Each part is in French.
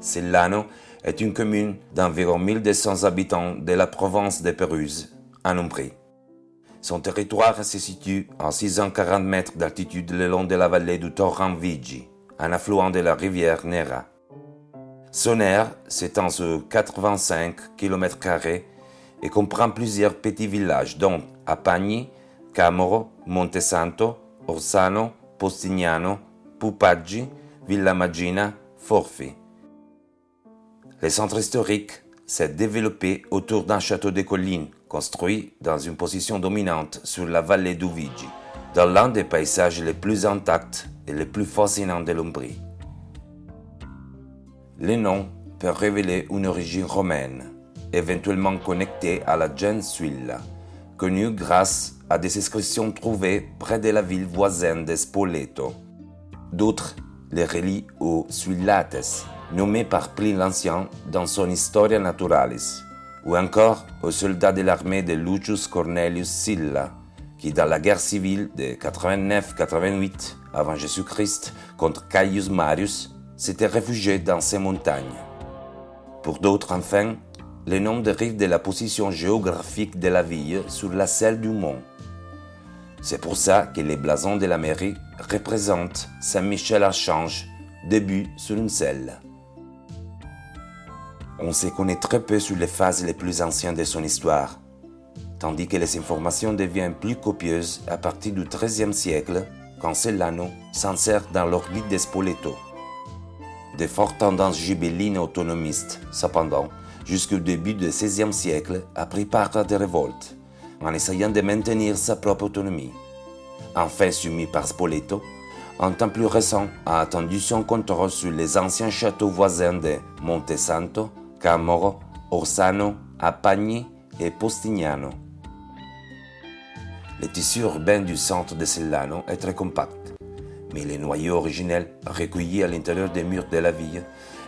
Sellano est une commune d'environ 1200 habitants de la province de Pérouse, en Umbrie. Son territoire se situe à 640 mètres d'altitude le long de la vallée du torrent Vigi, un affluent de la rivière Nera. Son aire s'étend sur 85 km² et comprend plusieurs petits villages dont Apagni, Camoro, Montesanto, Orsano, Postignano, Pupaggi, Villa Magina, Forfi. Le centre historique s'est développé autour d'un château de collines construit dans une position dominante sur la vallée du Vigi, dans l'un des paysages les plus intacts et les plus fascinants de l'Umbrie. Le nom peut révéler une origine romaine, éventuellement connectée à la gens Suilla, connue grâce à des inscriptions trouvées près de la ville voisine de Spoleto. D'autres les relient aux Suillates, nommés par Pline l'Ancien dans son Historia Naturalis, ou encore aux soldats de l'armée de Lucius Cornelius Sylla, qui dans la guerre civile de 89-88 avant Jésus-Christ contre Caius Marius s'était réfugié dans ces montagnes. Pour d'autres, enfin, le nom dérive de la position géographique de la ville sur la selle du mont. C'est pour ça que les blasons de la mairie représentent Saint-Michel-Archange, debout sur une selle. On se connaît très peu sur les phases les plus anciennes de son histoire, tandis que les informations deviennent plus copieuses à partir du XIIIe siècle, quand Sellano s'insère dans l'orbite de Spoleto. De fortes tendances gibellines autonomistes, cependant, jusqu'au début du XVIe siècle, a pris part à des révoltes, en essayant de maintenir sa propre autonomie. Enfin soumis par Spoleto, un temps plus récent a attendu son contrôle sur les anciens châteaux voisins de Montesanto, Camoro, Orsano, Apagni et Postignano. Le tissu urbain du centre de Sellano est très compact, mais le noyau originel recueilli à l'intérieur des murs de la ville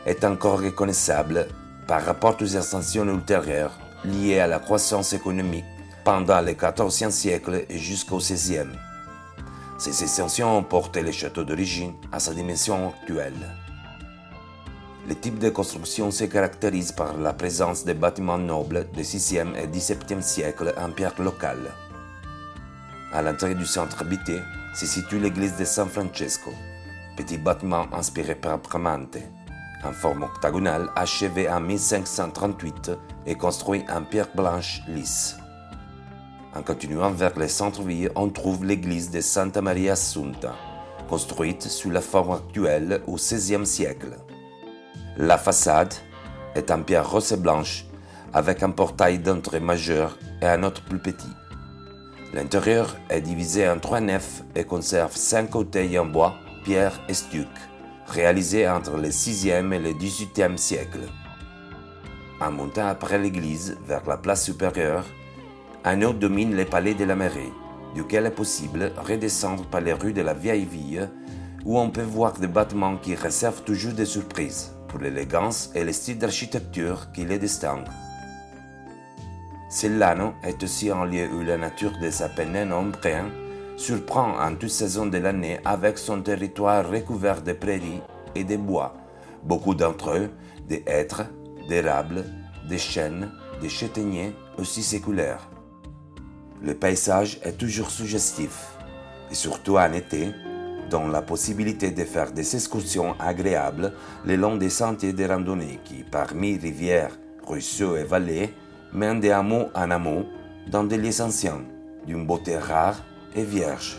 est encore reconnaissable par rapport aux extensions ultérieures liées à la croissance économique pendant le XIVe siècle et jusqu'au XVIe. Ces extensions ont porté le château d'origine à sa dimension actuelle. Le type de construction se caractérise par la présence de bâtiments nobles du VIe et XVIIe siècle en pierre locale. À l'entrée du centre habité se situe l'église de San Francesco, petit bâtiment inspiré par Bramante, en forme octagonale achevé en 1538 et construit en pierre blanche lisse. En continuant vers le centre-ville, on trouve l'église de Santa Maria Assunta, construite sous la forme actuelle au XVIe siècle. La façade est en pierre rose et blanche, avec un portail d'entrée majeur et un autre plus petit. L'intérieur est divisé en 3 nefs et conserve 5 autels en bois, pierre et stuc, réalisés entre le VIe et le XVIIIe siècle. En montant après l'église vers la place supérieure, un autre domine le palais de la mairie, duquel est possible redescendre par les rues de la vieille ville, où on peut voir des bâtiments qui réservent toujours des surprises pour l'élégance et le style d'architecture qui les distingue. Sellano est aussi un lieu où la nature des Apennins ombriens surprend en toute saison de l'année avec son territoire recouvert de prairies et de bois, beaucoup d'entre eux des hêtres, d'érables, des chênes, des châtaigniers aussi séculaires. Le paysage est toujours suggestif, et surtout en été, dont la possibilité de faire des excursions agréables le long des sentiers de randonnée qui, parmi rivières, ruisseaux et vallées, mènent de hameau en hameau dans des lieux anciens, d'une beauté rare et vierge.